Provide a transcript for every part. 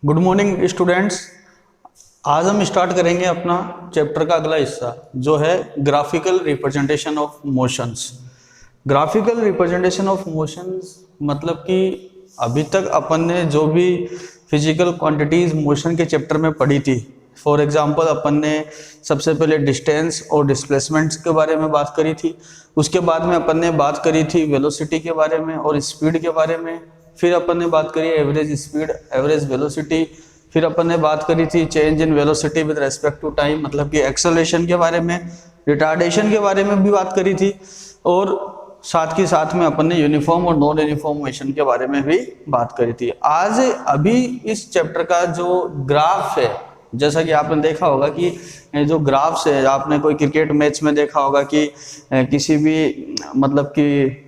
Good morning students. आज हम start करेंगे अपना चैप्टर का अगला हिस्सा जो है graphical representation of motions. Graphical representation of motions मतलब कि अभी तक अपन ने जो भी फिजिकल क्वांटिटीज मोशन के चैप्टर में पढ़ी थी, फॉर एग्जांपल अपन ने सबसे पहले डिस्टेंस और डिस्प्लेसमेंट्स के बारे में बात करी थी। उसके बाद में अपन ने बात करी थी वेलोसिटी के बारे में और स्पीड के बारे में। फिर अपन ने बात करी एवरेज स्पीड, एवरेज वेलोसिटी। फिर अपन ने बात करी थी change in velocity with respect to time, मतलब कि एक्सेलरेशन के बारे में, रिटार्डेशन के बारे में भी बात करी थी। और साथ के साथ में अपन ने यूनिफॉर्म और नॉन यूनिफॉर्म मोशन के बारे में भी बात करी थी। आज अभी इस चैप्टर का जो ग्राफ है, जैसा कि आपने देखा होगा कि जो ग्राफ्स है, आपने कोई क्रिकेट मैच में देखा होगा कि किसी भी मतलब कि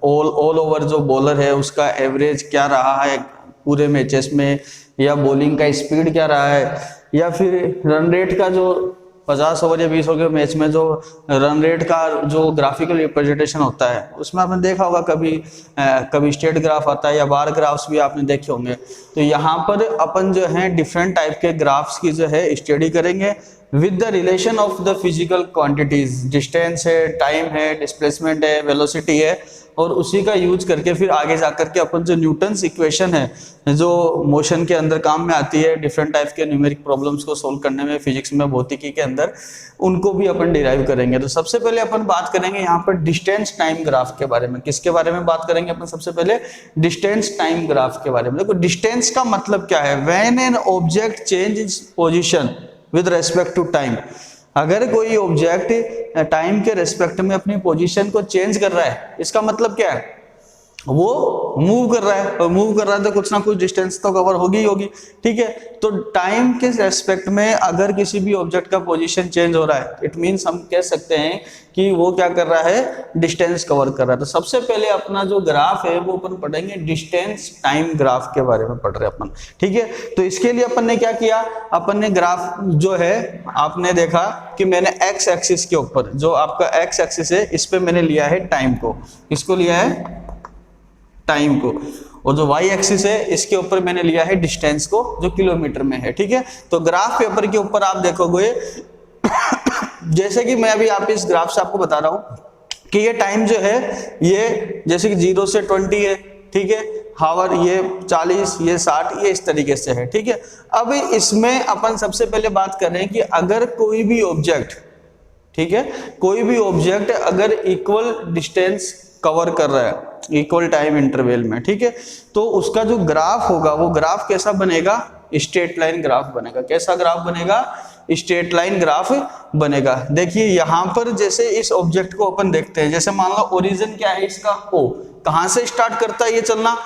ऑल ओवर जो बॉलर है उसका एवरेज क्या रहा है पूरे मैचेस में, या बॉलिंग का स्पीड क्या रहा है, या फिर रन रेट का जो 50 ओवर या 20 ओवर के मैच में जो रन रेट का जो ग्राफिकल रिप्रेजेंटेशन होता है उसमें आपने देखा होगा कभी स्टेट ग्राफ आता है या बार ग्राफ्स भी आपने देखे होंगे। तो यहाँ पर अपन जो है डिफरेंट टाइप के ग्राफ्स की जो है स्टडी करेंगे with the relation of the physical quantities. Distance है, टाइम है, डिस्प्लेसमेंट है, वेलोसिटी है, और उसी का यूज करके फिर आगे जाकर के अपन जो न्यूटन्स इक्वेशन है जो मोशन के अंदर काम में आती है डिफरेंट टाइप के न्यूमेरिक प्रॉब्लम्स को सोल्व करने में, फिजिक्स में, भौतिकी के अंदर, उनको भी अपन डिराइव करेंगे। तो सबसे पहले अपन बात करेंगे यहाँ पर डिस्टेंस टाइम ग्राफ के बारे में। किसके बारे में बात करेंगे अपन? सबसे पहले डिस्टेंस टाइम ग्राफ के बारे में। देखो डिस्टेंस का मतलब क्या है? When an object change its position with respect to time. अगर कोई ऑब्जेक्ट टाइम के रेस्पेक्ट में अपनी पोजीशन को चेंज कर रहा है, इसका मतलब क्या है? वो मूव कर रहा है, और मूव कर रहा है तो कुछ ना कुछ डिस्टेंस तो कवर होगी ही होगी। ठीक है, तो टाइम के रेस्पेक्ट में अगर किसी भी ऑब्जेक्ट का पोजीशन चेंज हो रहा है, इट मींस हम कह सकते हैं कि वो क्या कर रहा है? डिस्टेंस कवर कर रहा है। तो सबसे पहले अपना जो ग्राफ है वो अपन पढ़ेंगे डिस्टेंस टाइम ग्राफ के बारे में पढ़ रहे हैं अपन। ठीक है, तो इसके लिए अपन ने क्या किया? अपन ने ग्राफ जो है, आपने देखा कि मैंने एक्स एक्सिस के ऊपर, जो आपका एक्स एक्सिस है, इस पे मैंने लिया है टाइम को। इसको लिया है टाइम को, और जो वाई एक्सिस है इसके ऊपर मैंने लिया है डिस्टेंस को, जो किलोमीटर में है। ठीक है, तो ग्राफ पेपर के ऊपर आप देखोगे जैसे कि मैं अभी आप इस ग्राफ से आपको बता रहा हूं कि ये टाइम जो है ये जैसे कि 0 से 20 है। ठीक है, हावर ये 40, ये 60, ये इस तरीके से है। ठीक है, अब इसमें अपन सबसे पहले बात कर रहे हैं कि अगर कोई भी ऑब्जेक्ट, ठीक है, कोई भी ऑब्जेक्ट अगर इक्वल डिस्टेंस कवर कर रहा है इक्वल टाइम इंटरवल में, ठीक है, तो उसका जो ग्राफ होगा वो ग्राफ कैसा बनेगा? स्ट्रेट लाइन ग्राफ बनेगा। कैसा ग्राफ बनेगा? स्ट्रेट लाइन ग्राफ बनेगा। देखिए यहाँ पर जैसे इस ऑब्जेक्ट को अपन देखते हैं, जैसे मान लो ओरिजिन क्या है इसका? O। कहां से स्टार्ट करता है ये चलना?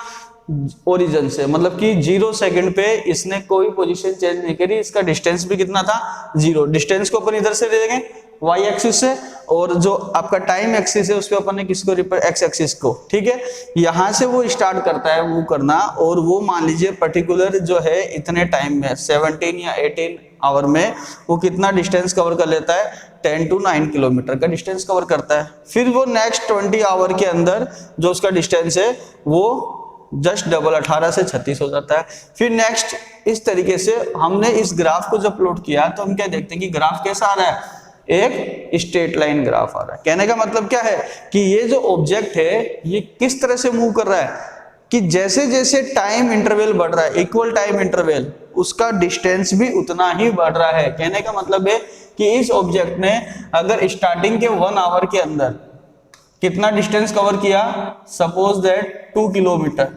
ओरिजिन से, मतलब कि 0 सेकंड पे इसने कोई पोजीशन चेंज नहीं करी। इसका डिस्टेंस भी कितना था? 0। डिस्टेंस को अपन इधर से ले लेंगे वाई एक्सिस से, और जो आपका टाइम एक्सिस है उस पर अपन ने किसको एक्स एक्सिस को। ठीक है, यहां से वो स्टार्ट करता है मूव करना, और वो मान लीजिए पर्टिकुलर जो है इतने टाइम में 17 या 18 आवर में वो कितना डिस्टेंस कवर कर लेता है? 10 to 9 किलोमीटर का डिस्टेंस कवर करता है। फिर वो नेक्स्ट 20 आवर के अंदर जो उसका डिस्टेंस है वो जस्ट डबल 18 से 36 हो जाता है। फिर नेक्स्ट इस तरीके से हमने इस ग्राफ को जब प्लॉट किया तो हम क्या देखते हैं कि ग्राफ कैसा आ रहा है? एक स्ट्रेट लाइन ग्राफ आ रहा है। कहने का मतलब क्या है कि ये जो ऑब्जेक्ट है ये किस तरह से मूव कर रहा है कि जैसे जैसे टाइम इंटरवल बढ़ रहा है, इक्वल टाइम इंटरवल, उसका डिस्टेंस भी उतना ही बढ़ रहा है। कहने का मतलब है कि इस ऑब्जेक्ट ने अगर स्टार्टिंग के 1 आवर के अंदर कितना डिस्टेंस कवर किया, सपोज दैट 2 किलोमीटर,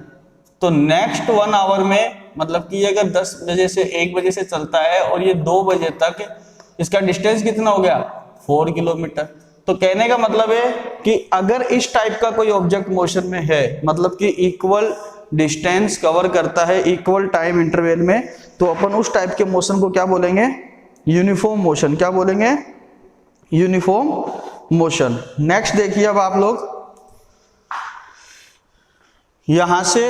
तो नेक्स्ट 1 आवर में, मतलब कि अगर 10 बजे से 1 बजे से चलता है और ये 2 बजे तक, इसका डिस्टेंस कितना हो गया? 4 किलोमीटर। तो कहने का मतलब है कि अगर इस टाइप का कोई ऑब्जेक्ट मोशन में है, मतलब कि इक्वल डिस्टेंस कवर करता है इक्वल टाइम इंटरवल में, तो अपन उस टाइप के मोशन को क्या बोलेंगे? Uniform motion. क्या बोलेंगे? Uniform motion. नेक्स्ट देखिए अब आप लोग, यहां से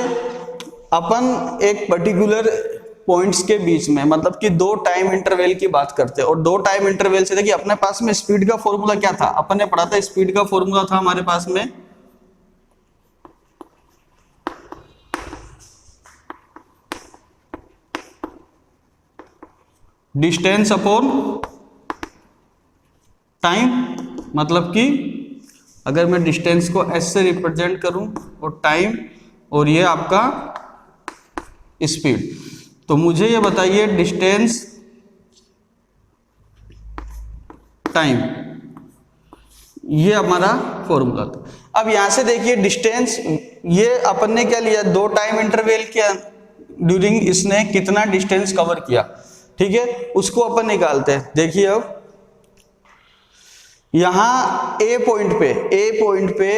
अपन एक पर्टिकुलर पॉइंट्स के बीच में, मतलब कि 2 टाइम इंटरवल की बात करते हैं, और 2 टाइम इंटरवल से देखिए अपने पास में स्पीड का फॉर्मूला क्या था? अपन ने पढ़ा था, स्पीड का फॉर्मूला था हमारे पास में डिस्टेंस अपॉन टाइम, मतलब कि अगर मैं डिस्टेंस को एस से रिप्रेजेंट करूं और टाइम और ये आपका स्पीड, तो मुझे ये बताइए डिस्टेंस टाइम, ये हमारा फॉर्मूला था। अब यहां से देखिए डिस्टेंस, ये अपन ने क्या लिया, 2 टाइम इंटरवल के ड्यूरिंग इसने कितना डिस्टेंस कवर किया, ठीक है, उसको अपन निकालते हैं। देखिए अब यहां ए पॉइंट पे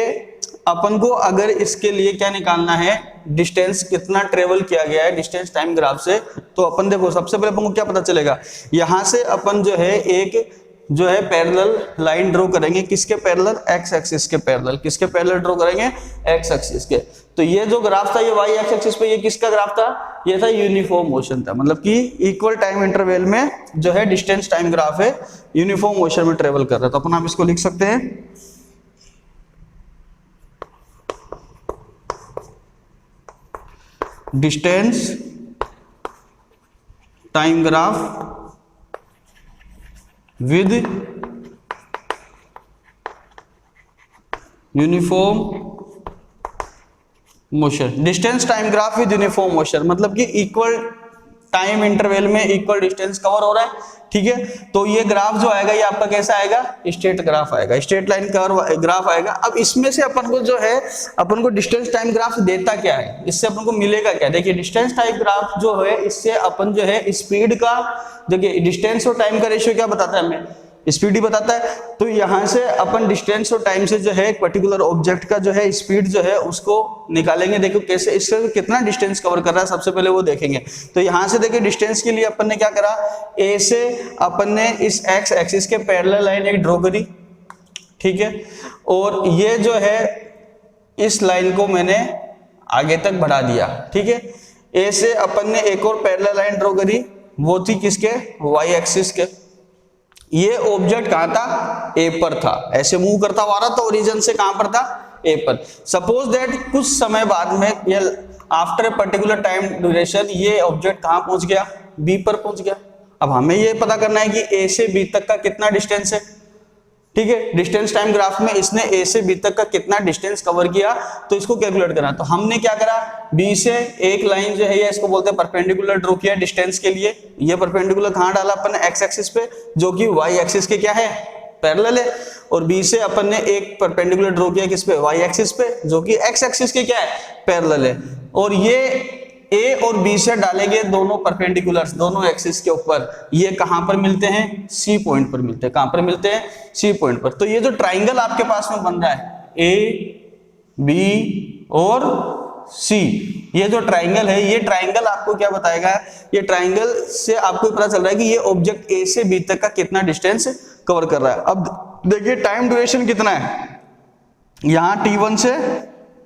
अपन को अगर इसके लिए क्या निकालना है, डिस्टेंस कितना ट्रेवल किया गया है डिस्टेंस टाइम ग्राफ से, तो अपन देखो सबसे पहले अपन को क्या पता चलेगा, यहां से अपन जो है एक जो है पैरेलल लाइन ड्रॉ करेंगे, किसके पैरेलल, एक्स एक्सिस के पैरेलल, किसके पैरेलल ड्रॉ करेंगे, एक्स एक्सिस के। तो ये जो ग्राफ था ये वाई एक्स एक्सिस पे, ये किसका ग्राफ था, ये था यूनिफॉर्म मोशन था, मतलब कि इक्वल टाइम इंटरवल में जो है डिस्टेंस टाइम ग्राफ है यूनिफॉर्म मोशन में ट्रेवल कर रहा है। तो अपन आप इसको लिख सकते हैं distance time graph with uniform motion. Distance time graph with uniform motion मतलब कि इक्वल टाइम इंटरवल में इक्वल डिस्टेंस कवर हो रहा है, ठीक है। तो ये ग्राफ जो आएगा ये आपका कैसा आएगा, स्ट्रेट ग्राफ आएगा, स्ट्रेट लाइन कवर ग्राफ आएगा। अब इसमें से अपन को जो है, अपन को डिस्टेंस टाइम ग्राफ देता क्या है, इससे अपन को मिलेगा क्या, देखिए डिस्टेंस टाइम ग्राफ जो है इससे अपन जो है स्पीड का, देखिए डिस्टेंस और टाइम का रेशियो क्या बताता है हमें, स्पीड ही बताता है। तो यहां से अपन डिस्टेंस और टाइम से जो है एक पर्टिकुलर ऑब्जेक्ट का जो है स्पीड जो है उसको निकालेंगे। देखो कैसे, इससे कितना डिस्टेंस कवर कर रहा है सबसे पहले वो देखेंगे। तो यहां से देखिए डिस्टेंस के लिए अपन ने क्या करा, ए से अपन ने इस एक्स एक्सिस के पैरेलल लाइन एक ड्रॉ करी, ठीक है, और ये जो है इस लाइन को मैंने आगे तक बढ़ा दिया, ठीक है। ए से अपन ने एक और पैरेलल लाइन ड्रॉ करी, वो थी किसके, वाई एक्सिस के। ये ऑब्जेक्ट कहां था, ए पर था, ऐसे मूव करता हुआ रहा था ओरिजिन से, कहां पर था, ए पर। सपोज दैट कुछ समय बाद में ये after a particular time duration ये ऑब्जेक्ट कहां पहुंच गया, बी पर पहुंच गया। अब हमें ये पता करना है कि ए से बी तक का कितना डिस्टेंस है, ठीक है। डिस्टेंस टाइम ग्राफ में इसने ए से बी तक का कितना डिस्टेंस कवर किया, तो इसको कैलकुलेट करना। तो हमने क्या करा, बी से एक लाइन जो है ये इसको बोलते हैं परपेंडिकुलर ड्रॉ किया डिस्टेंस के लिए। ये परपेंडिकुलर कहां डाला अपन ने, एक्स एक्सिस पे, जो कि वाई एक्सिस के क्या है, पैरेलल है। और बी से अपन ने एक परपेंडिकुलर ड्रॉ किया किस पे, वाई एक्सिस पे, जो कि एक्स एक्सिस के क्या है, पैरेलल है। और ये ए और बी से डालेंगे दोनों परपेंडिकुलर्स दोनों एक्सिस के ऊपर, ये कहां पर मिलते हैं, सी पॉइंट पर मिलते हैं। कहां पर मिलते हैं, सी पॉइंट पर। तो ये जो ट्राइंगल आपके पास में बन रहा है ए बी और सी, ये जो ट्राइंगल है, ये ट्राइंगल आपको क्या बताएगा, ये ट्राइंगल से आपको पता चल रहा है कि ये ऑब्जेक्ट ए से बी तक का कितना डिस्टेंस कवर कर रहा है। अब देखिए टाइम ड्यूरेशन कितना है, यहां T1 से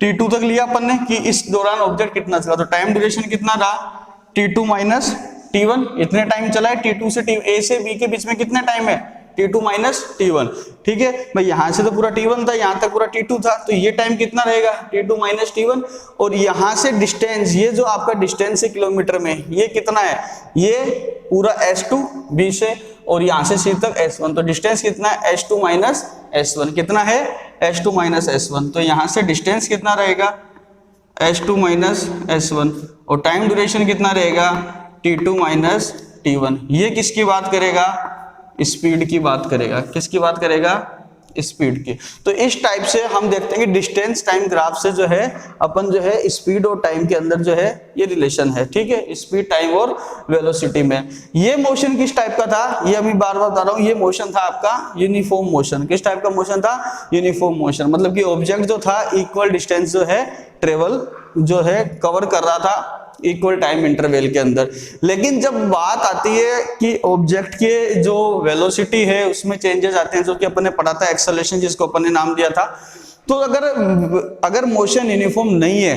T2 तक लिया अपन ने कि इस दौरान ऑब्जेक्ट कितना चला, तो टाइम ड्यूरेशन कितना रहा, T2 माइनस T1, इतने टाइम चला है। T2 से ए से बी के बीच में कितना टाइम है, T2 माइनस T1, ठीक है भाई। यहां से तो पूरा T1 था, यहां तक पूरा T2 था, तो ये टाइम कितना रहेगा, T2 माइनस T1। और यहां से डिस्टेंस, ये जो आपका डिस्टेंस है किलोमीटर में, ये कितना है, ये पूरा S2 B से और यहां से C तक S1, तो डिस्टेंस कितना है, S2 माइनस S1, कितना है, S2 माइनस S1। तो यहां से डिस्टेंस कितना रहेगा, S2 माइनस S1, और टाइम ड्यूरेशन कितना रहेगा, T2 माइनस T1। ये किसकी बात करेगा, स्पीड की बात करेगा, किसकी बात करेगा, स्पीड की। तो इस टाइप से हम देखते हैं कि डिस्टेंस टाइम ग्राफ से जो है अपन जो है स्पीड और टाइम के अंदर जो है ये रिलेशन है, ठीक है, स्पीड टाइम और वेलोसिटी में। ये मोशन किस टाइप का था, ये अभी बार बार बता रहा हूं, ये मोशन था आपका यूनिफॉर्म मोशन। किस टाइप का मोशन था, यूनिफॉर्म मोशन, मतलब कि ऑब्जेक्ट जो था इक्वल डिस्टेंस जो है ट्रेवल जो है कवर कर रहा था इक्वल टाइम इंटरवल के अंदर। लेकिन जब बात आती है कि ऑब्जेक्ट के जो वेलोसिटी है उसमें चेंजेस आते हैं, जो कि अपन ने पढ़ा था एक्सेलरेशन, जिसको अपन ने नाम दिया था। तो अगर मोशन यूनिफॉर्म नहीं है,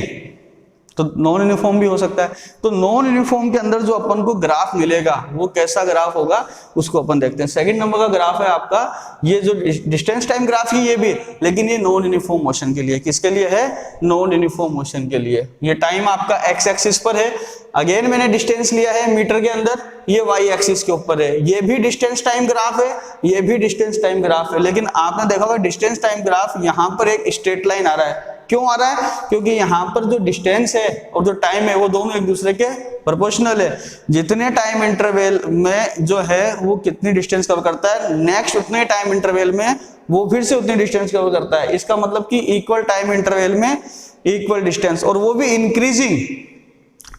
तो नॉन यूनिफॉर्म भी हो सकता है। तो नॉन यूनिफॉर्म के अंदर जो अपन को ग्राफ मिलेगा वो कैसा ग्राफ होगा उसको अपन देखते हैं। सेकंड नंबर का ग्राफ है आपका, ये जो डिस्टेंस टाइम ग्राफ ही ये भी, लेकिन ये नॉन यूनिफॉर्म मोशन के लिए। किसके लिए है? नॉन यूनिफॉर्म मोशन के लिए। ये टाइम आपका एक्स एक्सिस पर है, अगेन मैंने डिस्टेंस लिया है मीटर के अंदर, ये वाई एक्सिस के ऊपर है। ये भी डिस्टेंस टाइम ग्राफ है, ये भी डिस्टेंस टाइम ग्राफ है, लेकिन आपने देखा होगा डिस्टेंस टाइम ग्राफ यहाँ पर एक स्ट्रेट लाइन आ रहा है। क्यों आ रहा है? क्योंकि यहाँ पर जो डिस्टेंस है और जो टाइम है वो दोनों एक दूसरे के प्रोपोर्शनल है। जितने टाइम इंटरवल में जो है वो कितनी डिस्टेंस कवर करता है, नेक्स्ट उतने टाइम इंटरवल में वो फिर से उतनी डिस्टेंस कवर करता है। इसका मतलब कि इक्वल टाइम इंटरवल में इक्वल डिस्टेंस, और वो भी इंक्रीजिंग,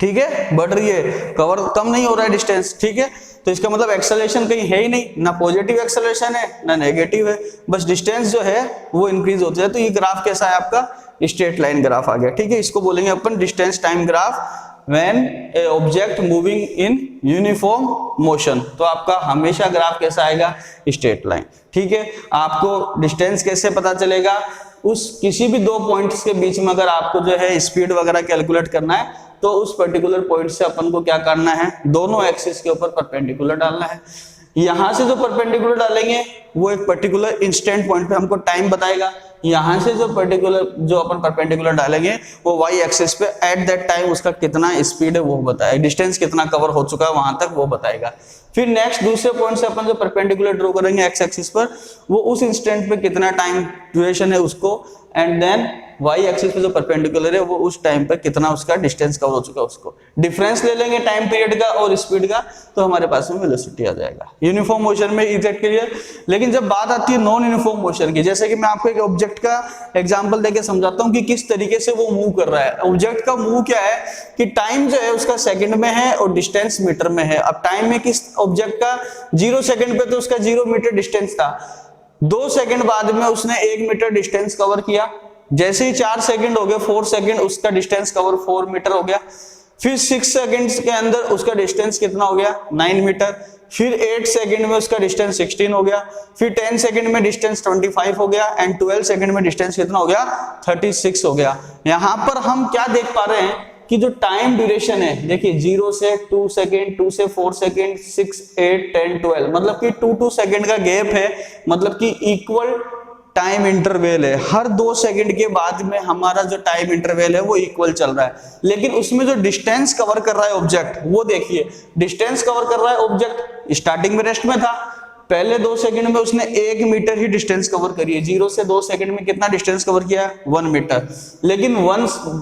ठीक है, बढ़ रही है, कवर कम नहीं हो रहा है डिस्टेंस, ठीक है। तो इसका मतलब एक्सेलरेशन कहीं है ही नहीं, ना पॉजिटिव एक्सेलरेशन है ना नेगेटिव है, बस डिस्टेंस जो है वो इंक्रीज होती है। तो ये ग्राफ कैसा है आपका? स्ट्रेट लाइन ग्राफ आ गया, ठीक है। इसको बोलेंगे अपन distance time graph when a object moving in uniform motion. तो आपका हमेशा ग्राफ कैसा आएगा? स्ट्रेट लाइन, ठीक है। आपको डिस्टेंस कैसे पता चलेगा? उस किसी भी दो पॉइंट्स के बीच में अगर आपको जो है स्पीड वगैरह कैलकुलेट करना है तो उस पर्टिकुलर पॉइंट से अपन को क्या करना है? दोनों एक्सिस के ऊपर परपेंडिकुलर डालना है। यहां से जो परपेंडिकुलर डालेंगे वो एक पर्टिकुलर इंस्टेंट पॉइंट पे हमको टाइम बताएगा। यहां से जो पर्टिकुलर जो अपन परपेंडिकुलर डालेंगे वो वाई एक्सिस पे एट दैट टाइम उसका कितना स्पीड है वो बताएगा, डिस्टेंस कितना कवर हो चुका है वहां तक वो बताएगा। फिर नेक्स्ट दूसरे पॉइंट से अपन जो परपेंडिकुलर ड्रॉ करेंगे एक्स एक्सिस पर, वो उस इंस्टेंट पे कितना टाइम ड्यूरेशन है उसको, एंड देन वाई एक्सिस पे जो परपेंडिकुलर है वो उस टाइम पर कितना उसका डिस्टेंस कवर हो चुका है उसको डिफरेंस ले लेंगे टाइम पीरियड का और स्पीड का, तो हमारे पास में वेलोसिटी आ जाएगा। यूनिफॉर्म मोशन में एग्जैक्ट क्लियर। लेकिन जब बात आती है नॉन यूनिफॉर्म मोशन की, जैसे कि मैं आपको एक ऑब्जेक्ट का एग्जांपल देके समझाता हूं कि किस तरीके से वो मूव कर रहा है। ऑब्जेक्ट का मूव क्या है कि टाइम जो है उसका सेकंड में है और डिस्टेंस मीटर में है। अब टाइम में किस ऑब्जेक्ट का 0 सेकंड पे तो उसका 0 मीटर डिस्टेंस था, 2 सेकंड बाद में उसने 1 मीटर डिस्टेंस कवर किया, जैसे ही 4 सेकंड हो गए 4 सेकंड उसका डिस्टेंस कवर 4 मीटर हो गया, फिर 6 सेकंड्स के अंदर उसका डिस्टेंस कितना हो गया 9 मीटर, फिर 8 सेकंड में उसका डिस्टेंस 16 हो गया, फिर 10 सेकंड में डिस्टेंस 25 हो गया, एंड 12 सेकंड में डिस्टेंस कितना हो गया 36 हो गया। यहां पर हम क्या देख पा रहे हैं कि जो टाइम ड्यूरेशन है, देखिए 0 से 2 सेकंड, 2 से 4 सेकंड, 6, 8, 10, 12, मतलब कि 2 सेकंड का गैप है, मतलब कि इक्वल टाइम इंटरवल है। हर 2 सेकंड के बाद में हमारा जो टाइम इंटरवल है वो इक्वल चल रहा है। लेकिन उसमें जो डिस्टेंस कवर कर रहा है ऑब्जेक्ट, वो देखिए डिस्टेंस कवर कर रहा है ऑब्जेक्ट, स्टार्टिंग में रेस्ट में था, पहले 2 सेकंड में उसने 1 मीटर ही डिस्टेंस कवर करी है। 0 से 2 सेकंड में कितना डिस्टेंस कवर किया? 1 मीटर। लेकिन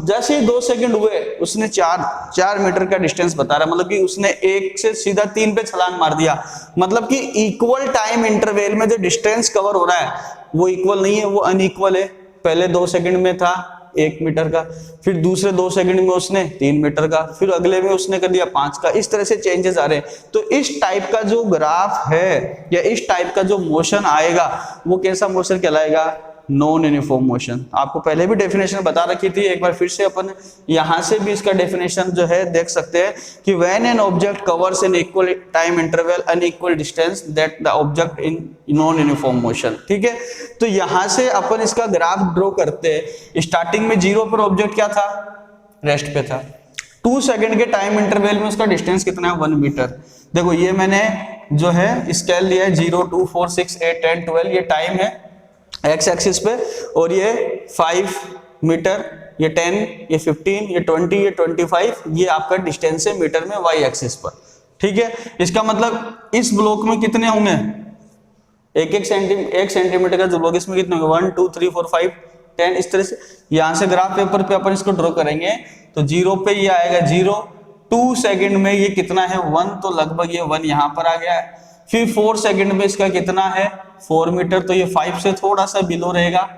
जैसे ही 2 सेकंड हुए उसने 4 मीटर का डिस्टेंस बता रहा है, मतलब कि उसने 1 से सीधा 3 पे छलांग मार दिया। मतलब कि इक्वल टाइम इंटरवल में जो डिस्टेंस कवर हो रहा है वो इक्वल नहीं है, वो अनइक्वल है। पहले 2 सेकंड में था 1 मीटर का, फिर दूसरे 2 सेकंड में उसने 3 मीटर का, फिर अगले में उसने कर दिया 5 का। इस तरह से चेंजेस आ रहे हैं। तो इस टाइप का जो ग्राफ है या इस टाइप का जो मोशन आएगा वो कैसा मोशन कहलाएगा? Non uniform motion. आपको पहले भी डेफिनेशन बता रखी थी, एक बार फिर से अपन यहां से भी इसका डेफिनेशन जो है देख सकते हैं कि when an object covers in equal time interval unequal distance that the object in non uniform motion, ठीक है। तो यहां से अपन इसका ग्राफ ड्रॉ करते हैं। स्टार्टिंग में 0 पर ऑब्जेक्ट क्या था? रेस्ट पे था। 2 सेकंड के टाइम इंटरवल में उसका डिस्टेंस कितना है? 1 मीटर। देखो ये मैंने जो है स्केल लिया है 0, 2, 4, 6, 8, 10, 12, ये टाइम है एक्स एक्सिस पे, और ये 5 मीटर, ये 10, ये 15, ये 20, ये 25, ये आपका डिस्टेंस है मीटर में वाई एक्सिस पर, ठीक है। इसका मतलब इस ब्लॉक में कितने होंगे? 1 सेंटीमीटर का जो ब्लॉक, इसमें कितने होंगे? 1, 2, 3, 4, 5, 10। इस तरह से यहां से ग्राफ पेपर पे अपन इसको ड्रॉ करेंगे तो 0 पे ये आएगा 0, 2 सेकंड में ये कितना है? 1, तो लगभग ये 1 यहां पर आ गया है। फिर 4 सेकंड में इसका कितना है? 4 मीटर, तो ये 5 से थोड़ा सा बिलो रहेगा,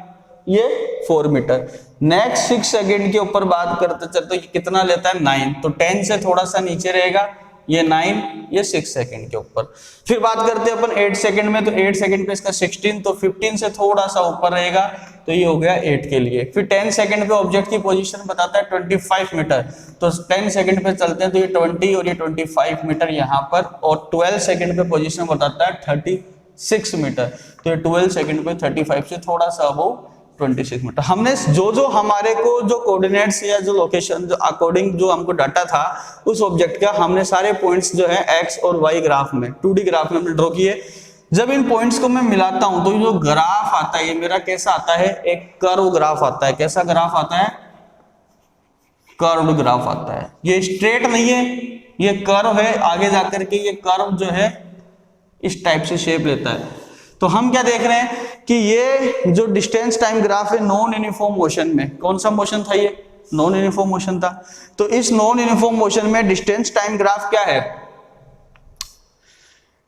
ये 4 मीटर। नेक्स्ट 6 सेकंड के ऊपर बात करते चलते ये कितना लेता है? 9, तो 10 से थोड़ा सा नीचे रहेगा, ये 9, ये 6 सेकंड के ऊपर। फिर बात करते हैं अपन 8 सेकंड में, तो 8 सेकंड पे इसका 16, तो 15 से थोड़ा सा ऊपर रहेगा, तो ये हो गया 8 के लिए। फिर 10 सेकंड पे ऑब्जेक्ट की पोजीशन बताता है 25 मीटर, तो 10 सेकंड पे चलते हैं तो ये 20 और ये 25 मीटर यहाँ पर, और 12 सेकंड पे पोजीशन बताता है 36 मीटर, तो ये 12 सेकंड पे 35 से थोड़ा सा अबव 26 मीटर। हमने जो हमारे को जो कोऑर्डिनेट्स या जो लोकेशन जो अकॉर्डिंग जो हमको डाटा था उस ऑब्जेक्ट का, हमने सारे पॉइंट्स जो है एक्स और वाई ग्राफ में 2D ग्राफ में हमने ड्रॉ किए। जब इन पॉइंट्स को मैं मिलाता हूं तो जो ग्राफ आता है ये मेरा कैसा आता है, एक कर्व ग्राफ आता है। कैसा ग्राफ आता है, कर्व्ड ग्राफ आता है। ये स्ट्रेट नहीं है, ये कर्व है, आगे जाकर के ये कर्व जो है इस टाइप से शेप लेता है। तो हम क्या देख रहे हैं कि ये जो डिस्टेंस टाइम ग्राफ है नॉन यूनिफॉर्म मोशन में, कौन सा मोशन था ये, नॉन यूनिफॉर्म मोशन था। तो इस नॉन यूनिफॉर्म मोशन में डिस्टेंस टाइम ग्राफ क्या है,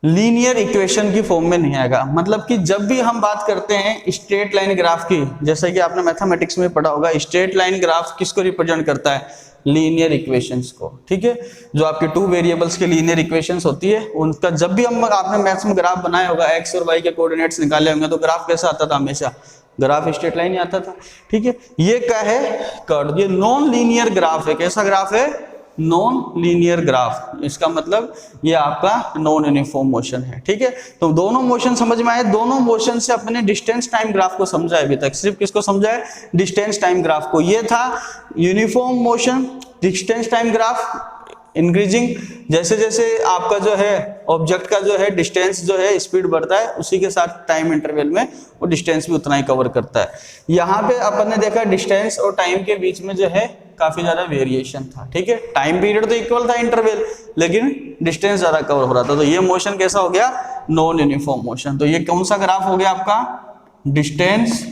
लीनियर इक्वेशन की फॉर्म में नहीं आएगा। मतलब कि जब भी हम बात करते हैं स्ट्रेट लाइन ग्राफ की, जैसे कि आपने मैथमेटिक्स में पढ़ा होगा, स्ट्रेट लाइन ग्राफ किसको रिप्रेजेंट करता है, लीनियर इक्वेशंस को। ठीक है, जो आपके 2 वेरिएबल्स के लीनियर इक्वेशंस होती है उनका जब भी हम आपने मैथ्स में ग्राफ बनाया होगा, एक्स और वाई के कोऑर्डिनेट्स निकाले होंगे, तो ग्राफ कैसा आता था, हमेशा ग्राफ स्ट्रेट लाइन ही आता था। ठीक है, ये क्या है, कर्व। ये नॉन लीनियर ग्राफ है। कैसा ग्राफ है, नॉन लीनियर ग्राफ। इसका मतलब ये आपका नॉन यूनिफॉर्म मोशन है। ठीक है, तो दोनों मोशन समझ में आए। दोनों मोशन से अपने डिस्टेंस टाइम ग्राफ को समझा है अभी तक। सिर्फ किसको समझा है, डिस्टेंस टाइम ग्राफ को। ये था uniform motion, distance time graph increasing. जैसे जैसे आपका जो है ऑब्जेक्ट का जो है डिस्टेंस जो है स्पीड बढ़ता है, उसी के साथ टाइम इंटरवल में वो डिस्टेंस भी उतना ही कवर करता है। यहाँ पे अपन ने देखा डिस्टेंस और टाइम के बीच में जो है काफी ज्यादा वेरिएशन था। ठीक है, टाइम पीरियड तो इक्वल था इंटरवल, लेकिन डिस्टेंस ज्यादा कवर हो रहा था। तो ये मोशन कैसा हो गया, नॉन यूनिफॉर्म मोशन। तो ये कौन सा ग्राफ हो गया आपका, distance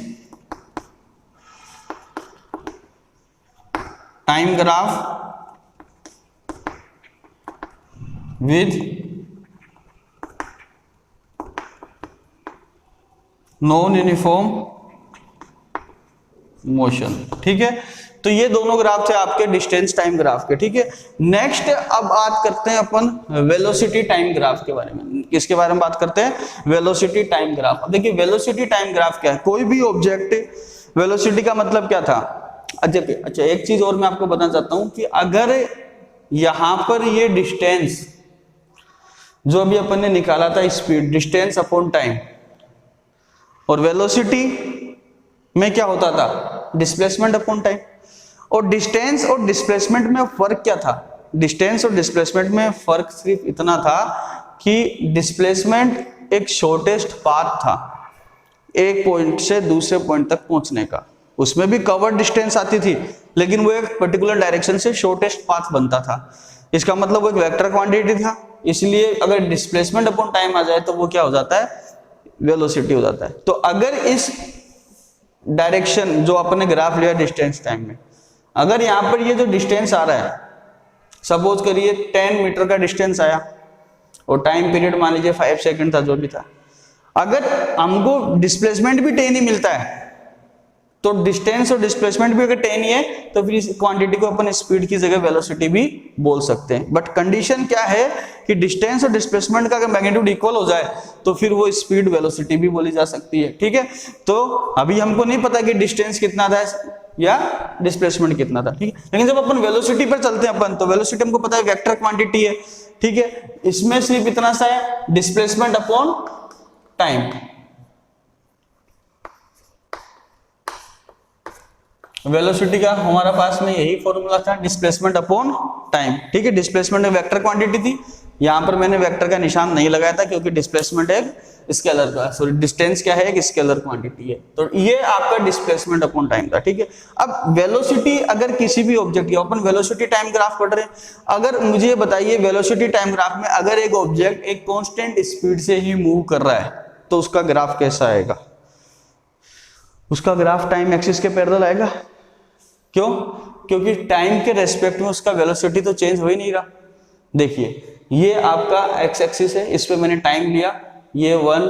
time graph with non uniform motion. ठीक है, तो ये दोनों ग्राफ थे आपके डिस्टेंस टाइम ग्राफ के। ठीक है, नेक्स्ट अब बात करते हैं अपन वेलोसिटी टाइम ग्राफ के बारे में। किसके बारे में बात करते हैं, वेलोसिटी टाइम ग्राफ। अब देखिए वेलोसिटी टाइम ग्राफ क्या है, कोई भी ऑब्जेक्ट, वेलोसिटी का मतलब क्या था। अच्छा एक चीज और मैं आपको बताना चाहता हूं कि अगर यहां पर ये डिस्टेंस जो अभी अपन ने निकाला था स्पीड, डिस्टेंस अपॉन टाइम, और वेलोसिटी में क्या होता था, डिस्प्लेसमेंट अपॉन टाइम। और डिस्टेंस और डिस्प्लेसमेंट में फर्क क्या था, डिस्टेंस और डिस्प्लेसमेंट में फर्क सिर्फ इतना था कि डिस्प्लेसमेंट एक शॉर्टेस्ट पाथ था एक पॉइंट से दूसरे पॉइंट तक पहुंचने का। उसमें भी कवर्ड डिस्टेंस आती थी, लेकिन वो एक पर्टिकुलर डायरेक्शन से शॉर्टेस्ट पाथ बनता था। इसका मतलब वो एक वेक्टर क्वांटिटी था, इसलिए अगर डिस्प्लेसमेंट अपॉन टाइम आ जाए तो वो क्या हो जाता है, वेलोसिटी हो जाता है। तो अगर इस डायरेक्शन जो अपने ग्राफ लिया डिस्टेंस टाइम में, अगर यहाँ पर ये जो डिस्टेंस आ रहा है, सपोज करिए 10 मीटर का डिस्टेंस आया और टाइम पीरियड मान लीजिए 5 सेकंड था, जो भी था, अगर हमको डिस्प्लेसमेंट भी 10 ही मिलता है तो डिस्टेंस और डिस्प्लेसमेंट भी अगर 10 ही है तो फिर इस क्वांटिटी को अपन स्पीड की जगह वेलोसिटी भी बोल सकते हैं। बट कंडीशन क्या है कि डिस्टेंस और डिस्प्लेसमेंट का अगर मैग्नीट्यूड इक्वल हो जाए तो फिर वो स्पीड वेलोसिटी भी बोली जा सकती है। ठीक है, तो अभी हमको नहीं पता कि डिस्टेंस कितना था या डिस्प्लेसमेंट कितना था। ठीक है, लेकिन जब अपन वेलोसिटी पर चलते हैं अपन, तो वेलोसिटी हमको पता है वेक्टर क्वांटिटी है। ठीक है, इसमें सिर्फ इतना सा है, डिस्प्लेसमेंट अपॉन टाइम। वेलोसिटी का हमारा पास में यही फॉर्मूला था, डिस्प्लेसमेंट अपॉन टाइम। ठीक है, डिस्प्लेसमेंट एक वेक्टर क्वांटिटी थी, यहां पर मैंने वेक्टर का निशान नहीं लगाया था क्योंकि डिस्प्लेसमेंट एक स्केलर का, सॉरी डिस्टेंस क्या है, एक स्केलर क्वांटिटी है। तो ये आपका डिस्प्लेसमेंट अपॉन टाइम था। ठीक है, अब वेलोसिटी अगर किसी भी ऑब्जेक्ट की, अपन वेलोसिटी टाइम ग्राफ पढ़ रहे हैं, अगर मुझे बताइए वेलोसिटी टाइम ग्राफ में अगर एक ऑब्जेक्ट एक कांस्टेंट स्पीड से ही मूव कर रहा है तो उसका ग्राफ कैसा आएगा, उसका ग्राफ टाइम एक्सिस के पैरेलल आएगा। क्यों, क्योंकि टाइम के रेस्पेक्ट में उसका वेलोसिटी तो चेंज हो ही नहीं रहा। देखिए ये आपका एक्स एक्सिस है, इस पे मैंने टाइम लिया, ये 1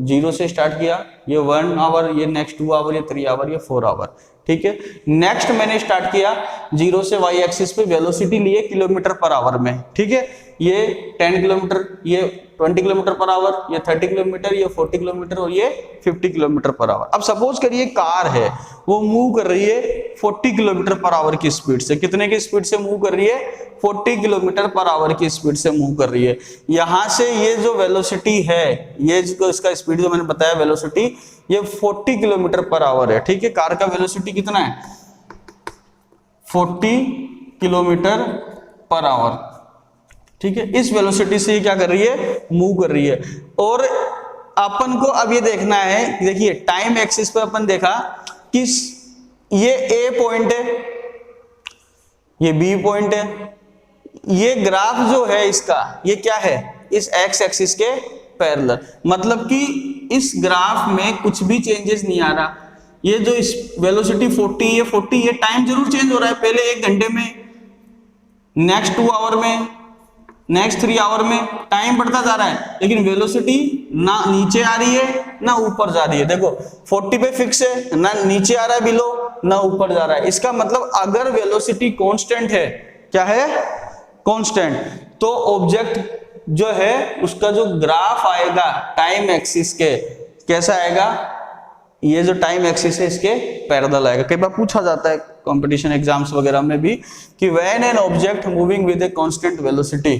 0 से स्टार्ट किया, ये 1 आवर, ये नेक्स्ट 2 आवर, ये 3 आवर, ये 4 आवर। ठीक है, नेक्स्ट मैंने स्टार्ट किया 0 से वाई एक्सिस पे, वेलोसिटी लिए किलोमीटर पर आवर में। ठीक है, ये 10 किलोमीटर, ये 20 किलोमीटर पर आवर, ये 30 किलोमीटर, ये 40 किलोमीटर और ये 50 किलोमीटर पर आवर। अब सपोज करिए कार है, वो मूव कर रही है 40 किलोमीटर पर आवर की स्पीड से। कितने की स्पीड से मूव कर रही है, 40 किलोमीटर पर आवर की स्पीड से मूव कर रही है। यहां से ये जो वेलोसिटी है, ये जो इसका स्पीड जो मैंने बताया वेलोसिटी, ये 40 किलोमीटर पर आवर है, ठीक है। कार का वेलोसिटी कितना है, 40 किलोमीटर पर आवर, ठीक है। इस वेलोसिटी से क्या कर रही है, मूव कर रही है। और अपन को अब ये देखना है, देखिए टाइम एक्सिस पे अपन देखा कि ये ए पॉइंट है, ये बी पॉइंट है, ये ग्राफ जो है इसका ये क्या है, इस एक्स एक्सिस के पैरेलल, मतलब कि इस ग्राफ में कुछ भी चेंजेस नहीं आ रहा। ये जो इस वेलोसिटी 40 है, 40 ये टाइम जरूर चेंज हो रहा है, पहले 1 घंटे में, नेक्स्ट 2 आवर में, नेक्स्ट 3 आवर में टाइम बढ़ता जा रहा है, लेकिन वेलोसिटी ना नीचे आ रही है ना ऊपर जा रही है। देखो 40 पे फिक्स है, ना नीचे आ रहा है बिलो, ना ऊपर जा रहा है। इसका मतलब अगर वेलोसिटी कांस्टेंट है, क्या है, कांस्टेंट, तो ऑब्जेक्ट जो है उसका जो ग्राफ आएगा टाइम एक्सिस के, कैसा आएगा, ये जो टाइम एक्सिस है इसके पैरेलल आएगा। कई बार पूछा जाता है कंपटीशन एग्जाम्स वगैरह में भी कि when an object moving with a constant velocity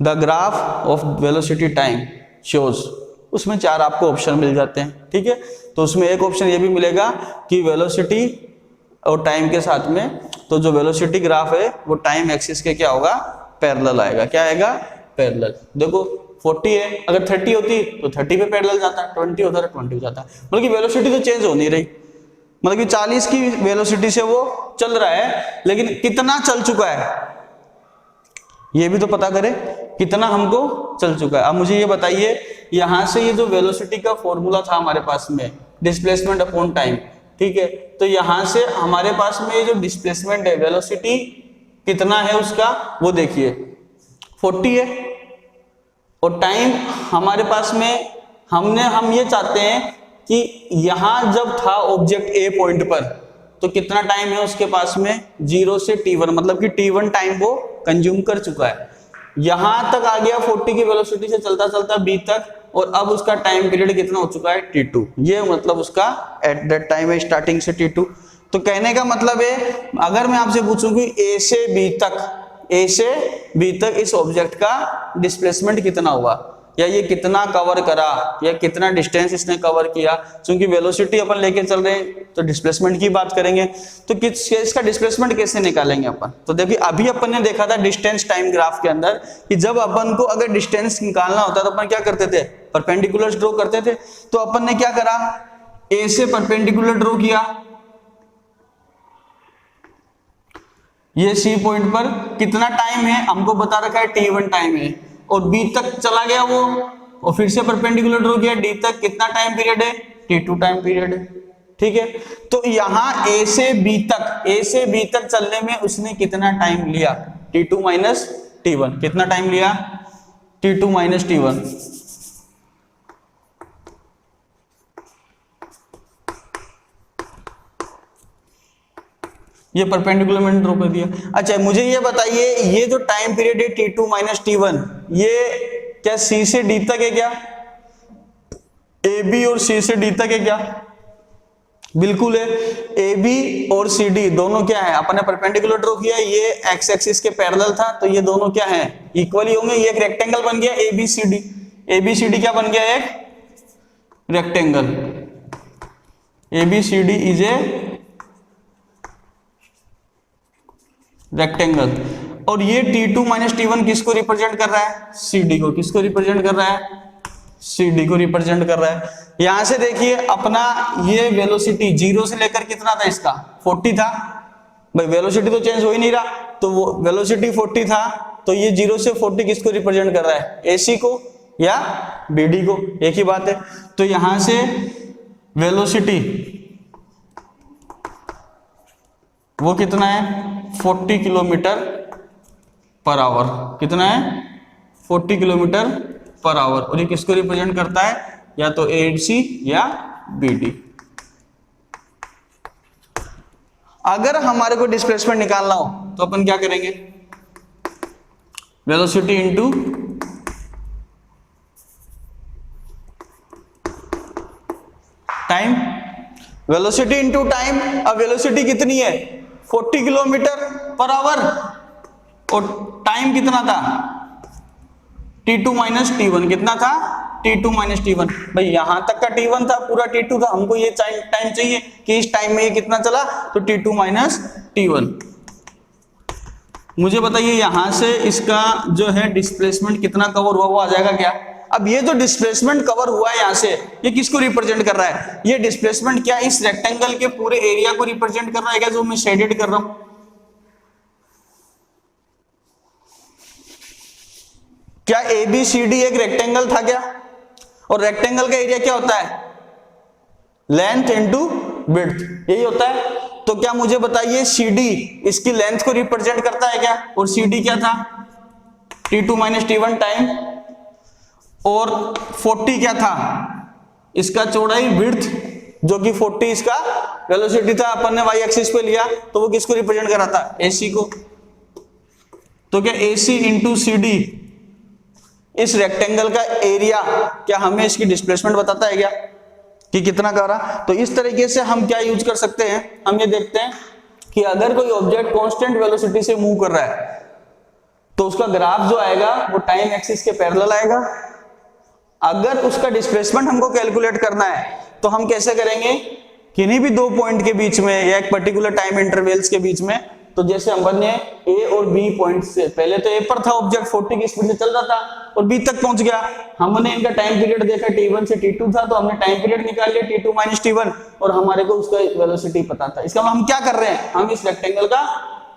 the graph of velocity time shows, उसमें 4 आपको ऑप्शन मिल जाते हैं, ठीक है। तो उसमें एक ऑप्शन ये भी मिलेगा कि वेलोसिटी और टाइम के साथ में, तो जो वेलोसिटी ग्राफ है वो टाइम एक्सिस के क्या होगा, पैरेलल आएगा। क्या आएगा, पैरेलल। देखो 40 है, अगर 30 होती तो 30 पे पैरेलल जाता, 20 होता तो 20 जाता, मतलब कि वेलोसिटी तो चेंज हो नहीं रही, मतलब कि 40 की वेलोसिटी से वो चल रहा है, लेकिन कितना चल चुका है ये भी तो पता करें, कितना हमको चल चुका है। अब मुझे ये बताइए, यहां से ये जो वेलोसिटी का फॉर्मूला था हमारे पास में, डिस्प्लेसमेंट अपॉन टाइम, ठीक है, तो यहां से हमारे पास में ये जो डिस्प्लेसमेंट है, वेलोसिटी कितना है उसका, वो देखिए 40 है, और टाइम हमारे पास में हम ये चाहते हैं कि यहां जब था ऑब्जेक्ट ए पॉइंट पर, तो कितना टाइम है उसके पास में, 0 से t1, मतलब कि t1 टाइम वो कंज्यूम कर चुका है। यहां तक आ गया 40 की वेलोसिटी से चलता चलता b तक, और अब उसका टाइम पीरियड कितना हो चुका है, t2। ये मतलब उसका एट दैट टाइम है स्टार्टिंग से t2। तो कहने का मतलब है, अगर मैं आपसे पूछूं कि a से b तक इस ऑब्जेक्ट का डिस्प्लेसमेंट कितना हुआ, या ये कितना कवर करा, या कितना डिस्टेंस इसने कवर किया, क्योंकि वेलोसिटी अपन लेके चल रहे हैं तो डिस्प्लेसमेंट की बात करेंगे, तो इसका डिस्प्लेसमेंट कैसे निकालेंगे अपन। तो देखिए अभी अपन ने देखा था डिस्टेंस टाइम ग्राफ के अंदर कि जब अपन को अगर डिस्टेंस निकालना होता तो अपन क्या करते थे, परपेंडिकुलर ड्रॉ करते थे। तो अपन ने क्या करा, ए से परपेंडिकुलर ड्रॉ किया, ये सी पॉइंट पर कितना टाइम है हमको बता रखा है, t1 टाइम है, और बी तक चला गया वो, और फिर से परपेंडिकुलर ड्रॉ किया, डी तक कितना टाइम पीरियड है, t2 टाइम पीरियड है, ठीक है। तो यहां ए से बी तक चलने में उसने कितना टाइम लिया, t2 माइनस t1, कितना टाइम लिया, t2 माइनस t1। ये परपेंडिकुलर मैंने ड्रॉ कर दिया। अच्छा मुझे ये बताइए, ये जो टाइम पीरियड है t2 माइनस t1, ये क्या c से d तक है क्या, ab और c से d तक है क्या, बिल्कुल है। ab और cd दोनों क्या है, अपने परपेंडिकुलर ड्रॉ किया, ये x एक्सिस के पैरेलल था, तो ये दोनों क्या है, इक्वली होंगे, ये एक रेक्टेंगल बन गया abcd। abcd क्या बन गया, एक rectangle, abcd is a rectangle. और ये t2 माइनस t1 किसको रिप्रेजेंट कर रहा है, cd को। किसको रिप्रेजेंट कर रहा है, cd को रिप्रेजेंट कर रहा है। यहां से देखिए अपना ये वेलोसिटी 0 से लेकर कितना था इसका, 40 था, भाई वेलोसिटी तो चेंज हो ही नहीं रहा, तो वो वेलोसिटी 40 था, तो ये 0 से 40 किसको रिप्रेजेंट कर रहा है, ac को या bd को, एक ही बात है। तो यहां से वेलोसिटी वो कितना है, 40 किलोमीटर पर आवर, कितना है, 40 किलोमीटर पर आवर, और ये किसको रिप्रेजेंट करता है, या तो AC या BD। अगर हमारे को डिस्प्लेसमेंट निकालना हो तो अपन क्या करेंगे, velocity into time, velocity into time. अब वेलोसिटी कितनी है, 40 किलोमीटर पर आवर, और टाइम कितना था, t2 माइनस t1 कितना था, t2 माइनस t1। भाई यहां तक का t1 था, पूरा t2 था, हमको ये टाइम चाहिए कि इस टाइम में ये कितना चला, तो t2 माइनस t1। मुझे बताइए यहां से इसका जो है डिस्प्लेसमेंट कितना कवर हुआ, वो आ जाएगा क्या। अब ये जो डिस्प्लेसमेंट कवर हुआ है यहां से, ये किसको रिप्रेजेंट कर रहा है, ये डिस्प्लेसमेंट क्या इस रेक्टेंगल के पूरे एरिया को रिप्रेजेंट कर रहा है क्या, जो मैं शेडेड कर रहा हूं। क्या ABCD एक रेक्टेंगल था क्या, और रेक्टेंगल का एरिया क्या होता है, लेंथ इनटू विड्थ, यही होता है। तो क्या मुझे बताइए CD इसकी लेंथ को रिप्रेजेंट करता है क्या, और CD क्या था, t2 माइनस t1 टाइम, और 40 क्या था इसका चौड़ाई विड्थ, जो कि 40 इसका वेलोसिटी था, अपन ने y एक्सिस पे लिया, तो वो किसको रिप्रेजेंट कर रहा था, AC को। तो क्या AC इंटू CD इस रेक्टेंगल का एरिया क्या हमें इसकी डिस्प्लेसमेंट बताता है क्या, कि कितना कर रहा। तो इस तरीके से हम क्या यूज कर सकते हैं, हम ये देखते हैं कि अगर कोई ऑब्जेक्ट कांस्टेंट वेलोसिटी से मूव कर रहा है तो उसका ग्राफ जो आएगा वो टाइम एक्सिस के पैरेलल आएगा। अगर उसका डिस्प्लेसमेंट हमको कैलकुलेट करना है तो हम कैसे करेंगे, किन्हीं भी दो पॉइंट के बीच में या एक पर्टिकुलर टाइम इंटरवल्स के बीच में। तो जैसे हमने ए और बी पॉइंट से, पहले तो ए पर था ऑब्जेक्ट, 40 की स्पीड से चल रहा था और बी तक पहुंच गया, हमने इनका टाइम पीरियड देखा t1 से t2 था, तो हमने टाइम पीरियड निकाल लिया t2 माइनस t1 और हमारे को उसका वेलोसिटी पता था। इसका हम क्या कर रहे हैं, हम इस रेक्टेंगल का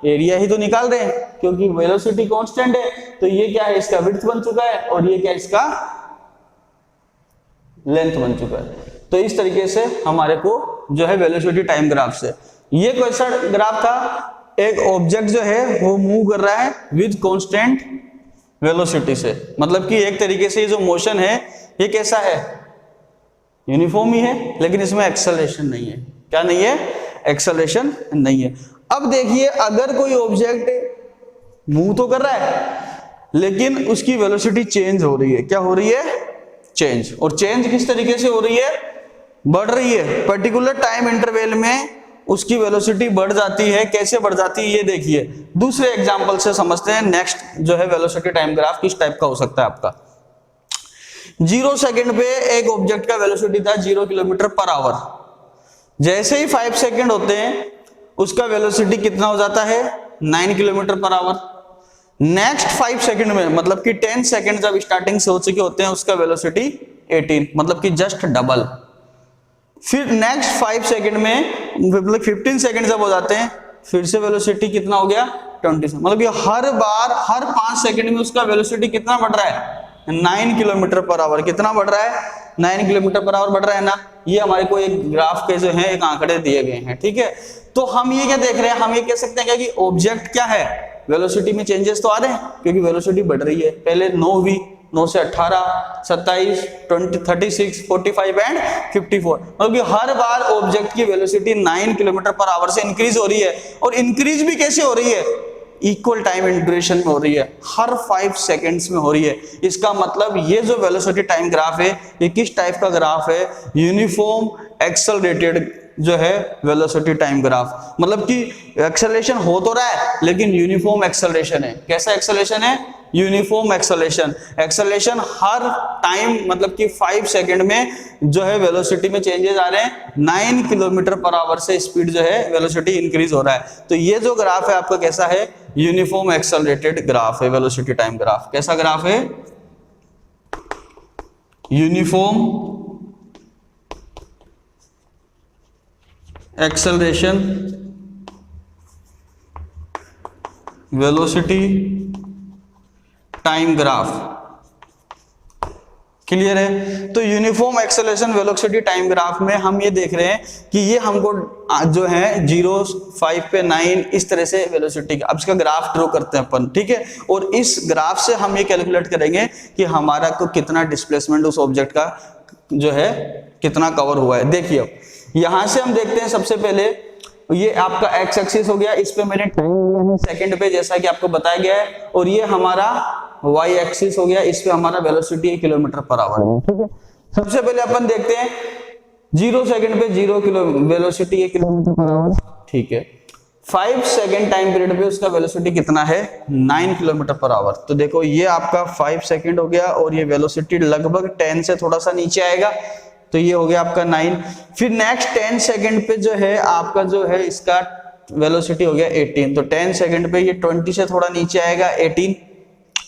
एरिया ही तो निकाल रहे हैं, क्योंकि वेलोसिटी कांस्टेंट है। तो ये क्या है, इसका विड्थ बन चुका है और ये क्या इसका लेंथ बन चुका है। तो इस तरीके से हमारे को जो है वेलोसिटी टाइम ग्राफ से, ये कैसा ग्राफ था, एक ऑब्जेक्ट जो है वो मूव कर रहा है विद कांस्टेंट वेलोसिटी से, मतलब कि एक तरीके से ये जो मोशन है ये कैसा है, यूनिफॉर्म ही है, लेकिन इसमें एक्सेलरेशन नहीं है। क्या नहीं है, एक्सेलरेशन नहीं है। अब देखिए अगर कोई ऑब्जेक्ट मूव तो कर रहा है लेकिन उसकी वेलोसिटी चेंज हो रही है, क्या हो रही है, चेंज। और चेंज किस तरीके से हो रही है, बढ़ रही है, पर्टिकुलर टाइम इंटरवल में उसकी वेलोसिटी बढ़ जाती है। कैसे बढ़ जाती है ये देखिए, दूसरे एग्जांपल से समझते हैं। नेक्स्ट जो है वेलोसिटी टाइम ग्राफ किस टाइप का हो सकता है आपका। 0 सेकंड पे एक ऑब्जेक्ट का वेलोसिटी था 0 किलोमीटर पर आवर। जैसे ही 5 सेकंड होते हैं उसका वेलोसिटी कितना हो जाता है, 9 kilometre per hour. Next 5 second में, मतलब कि 10 सेकंड जब स्टार्टिंग से हो चुके होते हैं, उसका वेलोसिटी 18, मतलब कि जस्ट डबल। फिर नेक्स्ट 5 सेकंड में, मतलब 15 सेकंड जब हो जाते हैं, फिर से वेलोसिटी कितना हो गया, 20। मतलब कि हर बार हर 5 सेकंड में उसका वेलोसिटी कितना बढ़ रहा है, 9 किलोमीटर पर आवर। कितना बढ़ रहा है, 9 किलोमीटर पर आवर बढ़ रहा है ना। ये हमारे को एक ग्राफ के जो है एक आंकड़े दिए गए हैं, ठीक है। तो हम ये क्या देख रहे हैं, हम ये कह सकते हैं क्या कि ऑब्जेक्ट क्या है, वेलोसिटी में चेंजेस तो आ रहे हैं, क्योंकि वेलोसिटी बढ़ रही है। पहले 9v, 9 से 18, 27, 20, 36, 45 एंड 54। मतलब कि हर बार ऑब्जेक्ट की वेलोसिटी 9 किलोमीटर पर आवर से इंक्रीज हो रही है। और इंक्रीज भी कैसे हो रही है, इक्वल टाइम ड्यूरेशन में हो रही है, हर 5 सेकंड्स में हो रही है। इसका मतलब ये जो वेलोसिटी टाइम ग्राफ है ये किस टाइप का ग्राफ है, यूनिफॉर्म एक्सेलरेटेड जो है वेलोसिटी टाइम ग्राफ। मतलब कि एक्सेलरेशन हो तो रहा है लेकिन यूनिफॉर्म एक्सेलरेशन है। कैसा एक्सेलरेशन है, यूनिफॉर्म एक्सेलरेशन। एक्सेलरेशन हर टाइम, मतलब कि 5 सेकंड में जो है वेलोसिटी में चेंजेस आ रहे हैं। 9 किलोमीटर पर आवर से स्पीड जो है वेलोसिटी इंक्रीज हो रहा है। तो ये जो ग्राफ है आपका कैसा है, यूनिफॉर्म एक्सेलरेटेड ग्राफ है वेलोसिटी टाइम ग्राफ। कैसा ग्राफ है, uniform acceleration velocity time graph. Clear है। तो uniform acceleration velocity time graph में हम ये देख रहे हैं कि ये हमको जो है 0, 5 पे 9 इस तरह से वेलोसिटी का, अब इसका ग्राफ ड्रॉ करते हैं अपन, ठीक है। और इस ग्राफ से हम ये कैलकुलेट करेंगे कि हमारा को कितना डिस्प्लेसमेंट उस ऑब्जेक्ट का जो है कितना कवर हुआ है। देखिए अब यहां से हम देखते हैं, सबसे पहले ये आपका एक्स एक्सिस हो गया, इस पे मैंने टाइम लिया है सेकंड पे जैसा कि आपको बताया गया है, और ये हमारा वाई एक्सिस हो गया, इस पे हमारा वेलोसिटी है किलोमीटर पर आवर है, ठीक है। सबसे पहले अपन देखते हैं 0 सेकंड पे 0 किलो वेलोसिटी है किलोमीटर पर आवर, ठीक है। 5 सेकेंड टाइम पीरियड पे उसका वेलोसिटी कितना है 9 किलोमीटर पर आवर। तो देखो ये आपका 5 सेकेंड हो गया और ये वेलोसिटी लगभग 10 से थोड़ा सा नीचे आएगा, तो ये हो गया आपका 9। फिर नेक्स्ट 10 सेकेंड पे जो है आपका जो है इसका वेलोसिटी हो गया 18, तो 10 सेकेंड पे ये 20 से थोड़ा नीचे आएगा 18,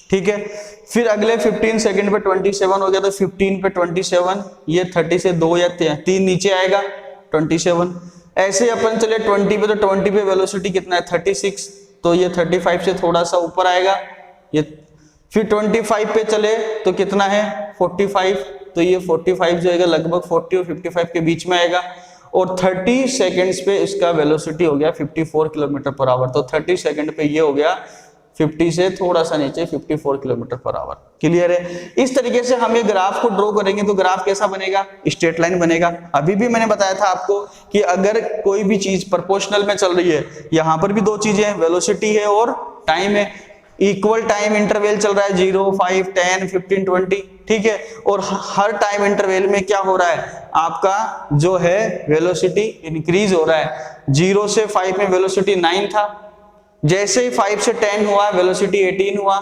ठीक है। फिर अगले 15 सेकेंड पे 27 हो गया, तो 15 पे 27, ये 30 से 2 या 3 नीचे आएगा 27। ऐसे अपन चले 20 पे, तो 20 पे वेलोसिटी कितना है 36, तो ये 35 से थोड़ा सा ऊपर आएगा ये। फिर 25 पे चले तो कितना है 45, तो ये 45 जो है लगभग 40 और 55 के बीच में आएगा। और 30 सेकेंड्स पे इसका वेलोसिटी हो गया 54 किलोमीटर पर आवर, तो 30 सेकेंड पे ये हो गया 50 से थोड़ा सा नीचे 54 किलोमीटर पर आवर। क्लियर है? इस तरीके से हम ये ग्राफ को ड्रॉ करेंगे तो ग्राफ कैसा बनेगा, स्ट्रेट लाइन बनेगा। अभी भी मैंने बताया था आपको कि अगर कोई भी चीज प्रोपोर्शनल में चल रही है, यहां पर भी दो चीजें हैं, वेलोसिटी है और टाइम है। इक्वल टाइम इंटरवल चल रहा है 0, 5, 10, 15, 20, ठीक है। और हर टाइम इंटरवल में क्या हो रहा है, आपका जो है वेलोसिटी इंक्रीज हो रहा है। 0 से 5 में वेलोसिटी 9 था, जैसे ही 5 से 10 हुआ वेलोसिटी 18 हुआ,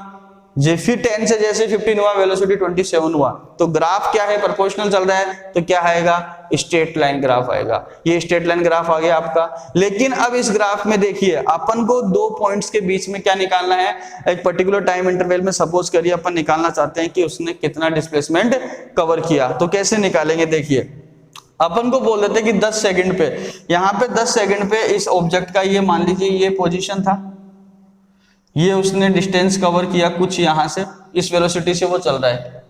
फिर 10 से जैसे 15 हुआ वेलोसिटी 27 हुआ। तो ग्राफ क्या है, प्रोपोर्शनल चल रहा है, तो क्या आएगा, स्ट्रेट लाइन ग्राफ आएगा। ये स्ट्रेट लाइन ग्राफ आ गया आपका। लेकिन अब इस ग्राफ में देखिए अपन को दो पॉइंट्स के बीच में क्या निकालना है, एक पर्टिकुलर टाइम इंटरवल में सपोज करिए अपन निकालना चाहते हैं कि उसने कितना डिस्प्लेसमेंट कवर किया। तो कैसे निकालेंगे, देखिए अपन को बोल देते हैं कि 10 सेकंड पे, यहाँ पे 10 सेकंड पे इस ऑब्जेक्ट का ये मान लीजिए ये पोजीशन था, ये उसने डिस्टेंस कवर किया कुछ यहां से, इस वेलोसिटी से वो चल रहा है,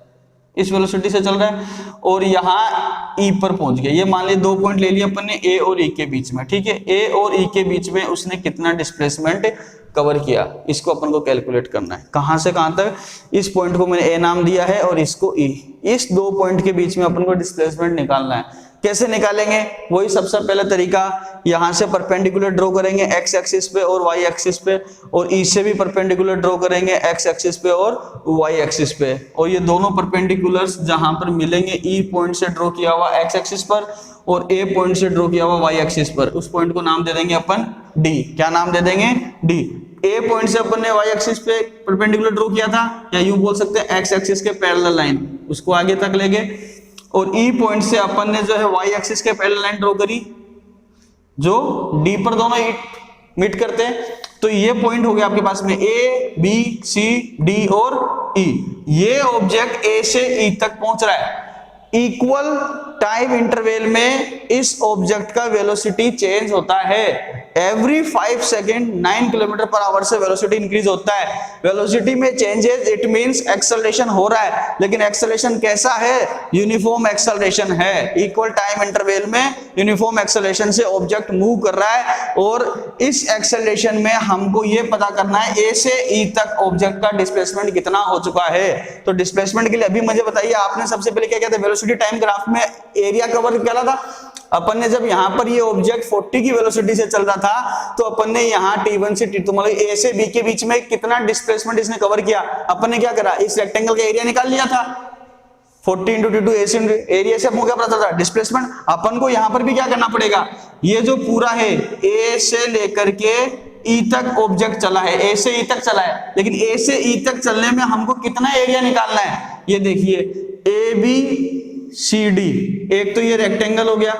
इस वेलोसिटी से चल रहा है और यहाँ ई पर पहुंच गया। ये मान लीजिए 2 पॉइंट ले लिया अपन ने ए और ई के बीच में, ठीक है। ए और ई के बीच में उसने कितना डिस्प्लेसमेंट कवर किया, इसको अपन को कैलकुलेट करना है। कहां से कहां तक, इस पॉइंट को मैंने ए नाम दिया है और इसको ई, इस 2 पॉइंट के बीच में अपन को डिस्प्लेसमेंट निकालना है। कैसे निकालेंगे, वही सबसे पहला तरीका, यहां से परपेंडिकुलर ड्रॉ करेंगे एक्स एक्सिस पे और वाई एक्सिस पे, और ई से भी परपेंडिकुलर ड्रॉ करेंगे एक्स एक्सिस पे और वाई एक्सिस पे। और ये दोनों परपेंडिकुलर्स जहां पर मिलेंगे, ई पॉइंट से ड्रॉ किया हुआ एक्स एक्सिस पर और ए पॉइंट से ड्रॉ किया हुआ वाई एक्सिस पर, उस पॉइंट को नाम दे देंगे अपन डी। क्या नाम दे देंगे, डी। ए पॉइंट से अपन ने वाई एक्सिस पे परपेंडिकुलर ड्रॉ किया था, या यूं बोल सकते हैं एक्स एक्सिस के पैरेलल लाइन, उसको आगे तक ले गए। और ई पॉइंट से अपन ने जो है वाई एक्सिस के पैरेलल लाइन ड्रॉ करी, जो डी पर दोनों मीट करते हैं। तो ये पॉइंट हो गया आपके पास में ए, बी, सी, डी और ई। ये ऑब्जेक्ट ए से ई तक पहुंच रहा है। इक्वल टाइम इंटरवल में इस ऑब्जेक्ट का वेलोसिटी चेंज होता है। Every 5 second 9 kilometre per hour से वेलोसिटी इंक्रीज होता है। वेलोसिटी में चेंजेस इट मींस एक्सेलरेशन हो रहा है, लेकिन एक्सेलरेशन कैसा है, यूनिफॉर्म एक्सेलरेशन है। इक्वल टाइम इंटरवल में यूनिफॉर्म एक्सेलरेशन से ऑब्जेक्ट मूव कर रहा है, और इस एक्सेलरेशन में हमको ये पता करना है ए से ई तक ऑब्जेक्ट का डिस्प्लेसमेंट कितना हो चुका है। तो डिस्प्लेसमेंट के लिए अभी मुझे बताइए, आपने सबसे पहले क्या किया था, वेलोसिटी टाइम ग्राफ में एरिया कवर क्या था अपन ने। जब यहां पर ये ऑब्जेक्ट 40 की वेलोसिटी से चल रहा था, तो अपन ने यहाँ T1 से T2 मतलब ए से बी के बीच में कितना डिस्प्लेसमेंट इसने कवर किया, अपन ने क्या करा, इस रेक्टेंगल का एरिया निकाल लिया था। 40 इंटू T2 एरिया से हमको क्या पता था, डिस्प्लेसमेंट। अपन को यहाँ पर भी क्या करना पड़ेगा, ये जो पूरा है ए से लेकर के ई तक ऑब्जेक्ट चला है, ए से ई तक चला है, लेकिन ए से ई तक चलने में हमको कितना एरिया निकालना है। ये देखिए ए बी सी डी, एक तो ये रेक्टेंगल हो गया,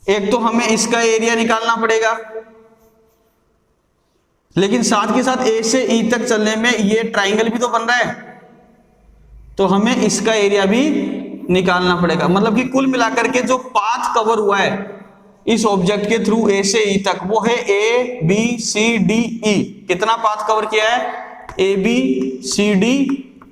एक तो हमें इसका एरिया निकालना पड़ेगा, लेकिन साथ के साथ ए से ई तक चलने में ये ट्राइंगल भी तो बन रहा है, तो हमें इसका एरिया भी निकालना पड़ेगा। मतलब कि कुल मिलाकर के जो पाथ कवर हुआ है इस ऑब्जेक्ट के थ्रू ए से ई तक, वो है A B C D E. कितना पाथ कवर किया है, A B C D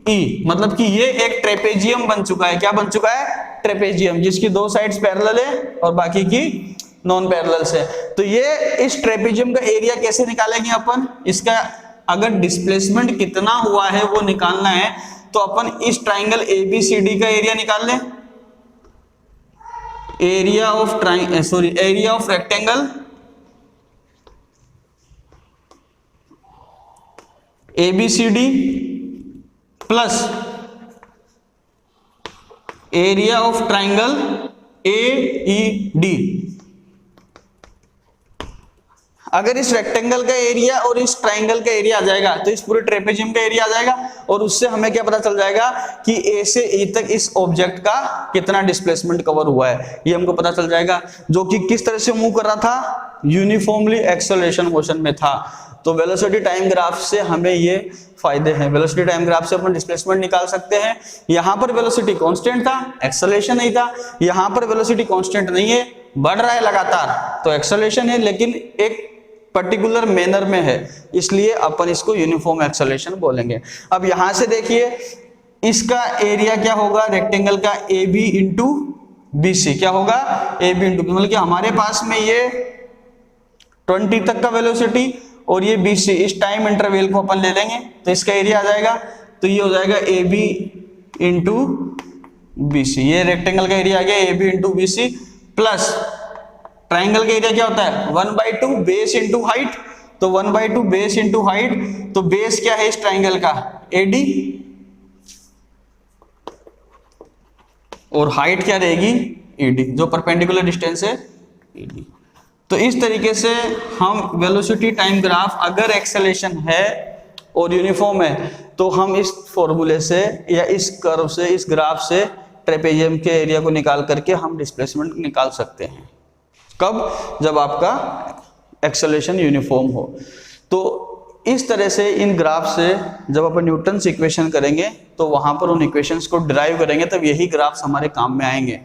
E. मतलब कि ये एक ट्रेपेजियम बन चुका है। क्या बन चुका है, ट्रेपेजियम, जिसकी 2 साइड्स पैरेलल है और बाकी की नॉन पैरेलल है। तो ये इस ट्रेपेजियम का एरिया कैसे निकालेंगे अपन, इसका अगर डिस्प्लेसमेंट कितना हुआ है वो निकालना है, तो अपन इस ट्राइंगल ABCD का एरिया निकाल लें। Area of rectangle ABCD plus area of triangle AED। अगर इस रेक्टेंगल का एरिया और इस ट्राइंगल का एरिया आ जाएगा तो इस पूरे ट्रेपेजियम का एरिया आ जाएगा, और उससे हमें क्या पता चल जाएगा कि ए से ई तक इस ऑब्जेक्ट का कितना डिस्प्लेसमेंट कवर हुआ है, ये हमको पता चल जाएगा, जो कि किस तरह से मूव कर रहा था, यूनिफॉर्मली एक्सेलरेशन मोशन में था। तो वेलोसिटी टाइम ग्राफ से हमें ये फायदे हैं। वेलोसिटी टाइम ग्राफ से अपन डिस्प्लेसमेंट निकाल सकते हैं। यहां पर वेलोसिटी कांस्टेंट था, एक्सेलरेशन नहीं था। यहां पर वेलोसिटी कांस्टेंट नहीं है, बढ़ रहा है लगातार, तो एक्सेलरेशन है, लेकिन एक पर्टिकुलर मैनर में है, इसलिए अपन इसको यूनिफॉर्म एक्सेलरेशन बोलेंगे। अब यहां से देखिए इसका एरिया क्या होगा, रेक्टेंगल का A B into B C, क्या होगा ए बी इंटू बी, मतलब कि हमारे पास में ये 20 तक का वेलोसिटी और ये बी सी, इस टाइम इंटरवल को अपन ले लेंगे तो इसका एरिया आ जाएगा, तो ये हो जाएगा A B into B C, ये रेक्टेंगल का एरिया आ गया A B into B C, plus triangle का एरिया क्या होता है 1/2 बेस इंटू हाइट, तो 1/2 बेस इंटू हाइट, तो बेस क्या है इस ट्राइंगल का एडी, और हाइट क्या रहेगी ईडी, जो परपेंडिकुलर डिस्टेंस है ईडी। तो इस तरीके से हम वेलोसिटी टाइम ग्राफ अगर एक्सेलरेशन है और यूनिफॉर्म है तो हम इस फॉर्मूले से या इस कर्व से, इस ग्राफ से ट्रेपेजियम के एरिया को निकाल करके हम डिस्प्लेसमेंट निकाल सकते हैं। कब? जब आपका एक्सेलरेशन यूनिफॉर्म हो। तो इस तरह से इन ग्राफ से जब अपन न्यूटन्स इक्वेशन करेंगे तो वहां पर उन इक्वेशंस को डिराइव करेंगे, तब यही ग्राफ्स हमारे काम में आएंगे।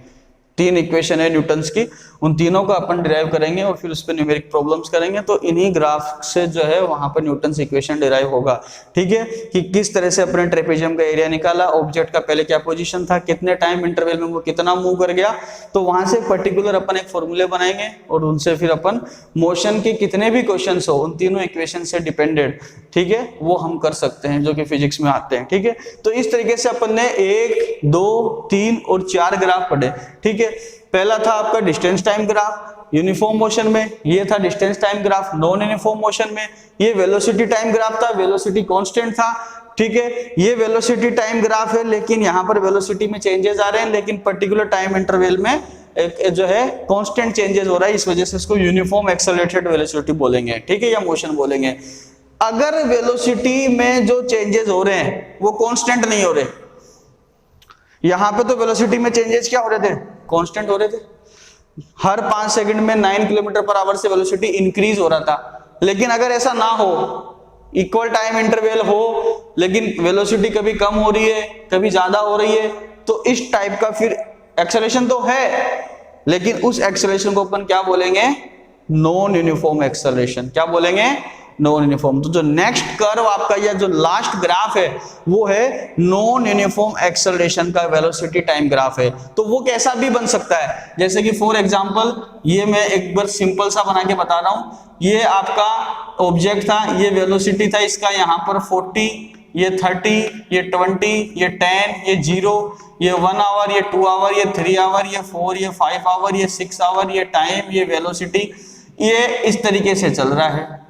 3 इक्वेशन है न्यूटन्स की, उन तीनों को अपन डिराइव करेंगे और फिर उस पर न्यूमेरिक प्रॉब्लम्स करेंगे, तो इन्हीं ग्राफ से जो है वहां पर न्यूटन्स इक्वेशन डिराइव होगा। ठीक है, कि किस तरह से अपने ट्रेपेजियम का एरिया निकाला, ऑब्जेक्ट का पहले क्या पोजीशन था, कितने टाइम इंटरवल में वो कितना मूव कर गया, तो वहां से पर्टिकुलर अपन एक फॉर्मूले बनाएंगे और उनसे फिर अपन मोशन के कितने भी क्वेश्चन हो उन तीनों इक्वेशन से डिपेंडेड, ठीक है, वो हम कर सकते हैं जो कि फिजिक्स में आते हैं। ठीक है, तो इस तरीके से अपन ने 1, 2, 3 और 4 ग्राफ पढ़े। ठीक है, पहला था आपका distance time graph uniform motion में, ये था distance time graph non uniform motion में, ये वेलोसिटी टाइम ग्राफ था, वेलोसिटी कांस्टेंट था। ठीक है, ये वेलोसिटी टाइम ग्राफ है, लेकिन यहाँ पर वेलोसिटी में चेंजेस आ रहे हैं, लेकिन पर्टिकुलर टाइम इंटरवल में एक जो है कांस्टेंट चेंजेस हो रहा है, इस वजह से इसको यूनिफॉर्म एक्सेलरेटेड वेलोसिटी बोलेंगे। ठीक है, या मोशन बोलेंगे। अगर वेलोसिटी में जो चेंजेस हो रहे हैं वो कांस्टेंट नहीं हो रहे, यहां पे तो वेलोसिटी में चेंजेस क्या हो रहे थे, कांस्टेंट हो रहे थे, हर 5 सेकंड में 9 किलोमीटर पर आवर से वेलोसिटी इंक्रीज हो रहा था। लेकिन अगर ऐसा ना हो, इक्वल टाइम इंटरवल हो, लेकिन वेलोसिटी कभी कम हो रही है कभी ज्यादा हो रही है, तो इस टाइप का फिर एक्सेलरेशन तो है, लेकिन उस एक्सेलरेशन को अपन क्या बोलेंगे, नॉन यूनिफॉर्म एक्सेलरेशन। क्या बोलेंगे, नॉन यूनिफॉर्म। तो जो नेक्स्ट कर्व आपका या जो लास्ट ग्राफ है वो है नॉन यूनिफॉर्म एक्सेलरेशन का वेलोसिटी टाइम ग्राफ है। तो वो कैसा भी बन सकता है, जैसे कि फॉर एग्जांपल ये मैं एक बार सिंपल सा बना के बता रहा हूं, ये आपका ऑब्जेक्ट था, ये वेलोसिटी था इसका यहाँ पर 40, ये 30, ये 20, ये 10, ये 0, ये 1 आवर, ये 2 आवर, ये 3 आवर, ये 4, ये 5 आवर, ये 6 आवर, ये टाइम, ये वेलोसिटी, ये इस तरीके से चल रहा है।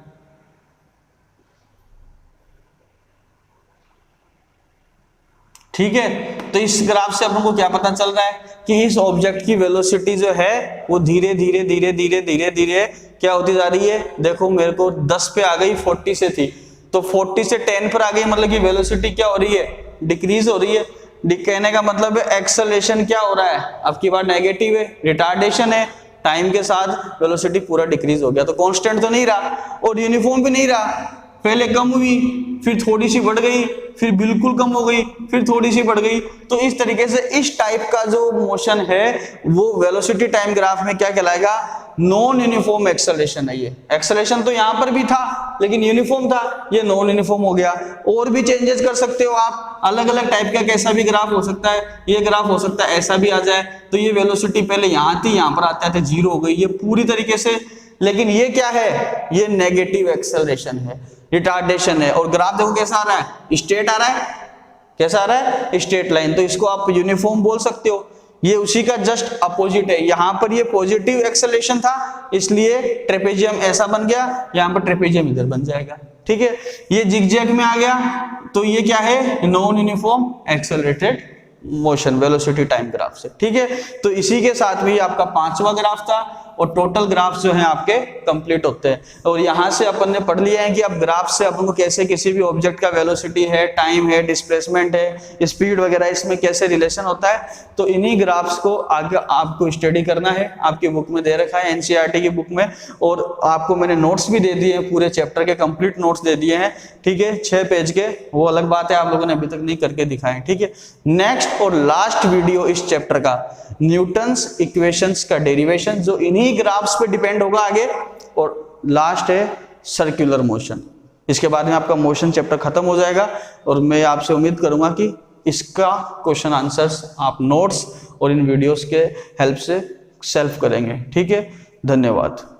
ठीक है, तो इस ग्राफ से अपन को क्या पता चल रहा है कि इस ऑब्जेक्ट की वेलोसिटी जो है वो धीरे धीरे धीरे धीरे धीरे धीरे क्या होती जा रही है। देखो मेरे को 10 पे आ गई, 40 से थी, तो 40 से 10 पर आ गई, मतलब कि वेलोसिटी क्या हो रही है, डिक्रीज हो रही है। कहने का मतलब है एक्सेलरेशन क्या हो रहा है, अब की बार नेगेटिव है, रिटार्डेशन है, टाइम के साथ वेलोसिटी पूरा डिक्रीज हो गया। तो कांस्टेंट तो नहीं रहा और यूनिफॉर्म भी नहीं रहा, पहले कम हुई, फिर थोड़ी सी बढ़ गई, फिर बिल्कुल कम हो गई, फिर थोड़ी सी बढ़ गई। तो इस तरीके से इस टाइप का जो मोशन है वो वेलोसिटी टाइम ग्राफ में क्या कहलाएगा, नॉन यूनिफॉर्म एक्सेलरेशन है। ये एक्सेलरेशन तो यहां पर भी था लेकिन यूनिफॉर्म था, ये नॉन यूनिफॉर्म हो गया। और भी चेंजेस कर सकते हो आप, अलग अलग टाइप का कैसा भी ग्राफ हो सकता है, ये ग्राफ हो सकता है ऐसा भी आ जाए, तो ये वेलोसिटी पहले यहां थी, यहां पर आते आते 0 हो गई, ये पूरी तरीके से। लेकिन ये क्या है, ये नेगेटिव एक्सेलरेशन है, रिटार्डेशन है। और ग्राफ देखो कैसा आ रहा है, स्ट्रेट आ रहा है, कैसा आ रहा है, स्ट्रेट लाइन। तो इसको आप यूनिफॉर्म बोल सकते हो। ये उसी का जस्ट अपोजिट है, यहां पर ये पॉजिटिव एक्सेलरेशन था इसलिए ट्रेपेजियम ऐसा बन गया, यहां पर ट्रेपेजियम इधर बन जाएगा। ठीक है, ये जिगजैग में आ गया, तो ये क्या है, non uniform accelerated motion velocity time graph से। ठीक है, तो इसी के साथ भी आपका 5वां ग्राफ था और टोटल ग्राफ जो है आपके कंप्लीट होते हैं। और यहाँ से अपन ने पढ़ लिया है कि अब ग्राफ से अपन को कैसे किसी भी ऑब्जेक्ट का वेलोसिटी है, टाइम है, डिस्प्लेसमेंट है, स्पीड वगैरह इसमें कैसे रिलेशन होता है। तो इन्हीं ग्राफ्स को आगे आपको स्टडी करना है, आपकी बुक में दे रखा है एनसीईआरटी की बुक में, और आपको मैंने नोट्स भी दे दिए हैं, पूरे चैप्टर के कंप्लीट नोट्स दे दिए हैं, ठीक है, 6 पेज के। वो अलग बात है, आप लोगों ने अभी तक नहीं करके दिखाए, ठीक है। नेक्स्ट और लास्ट वीडियो इस चैप्टर का न्यूटन्स इक्वेशंस का डेरिवेशन, जो इन्हीं ग्राफ्स पे डिपेंड होगा आगे, और लास्ट है सर्कुलर मोशन। इसके बाद में आपका मोशन चैप्टर खत्म हो जाएगा, और मैं आपसे उम्मीद करूंगा कि इसका क्वेश्चन आंसर्स आप नोट्स और इन वीडियोस के हेल्प से सेल्फ करेंगे, ठीक है। धन्यवाद।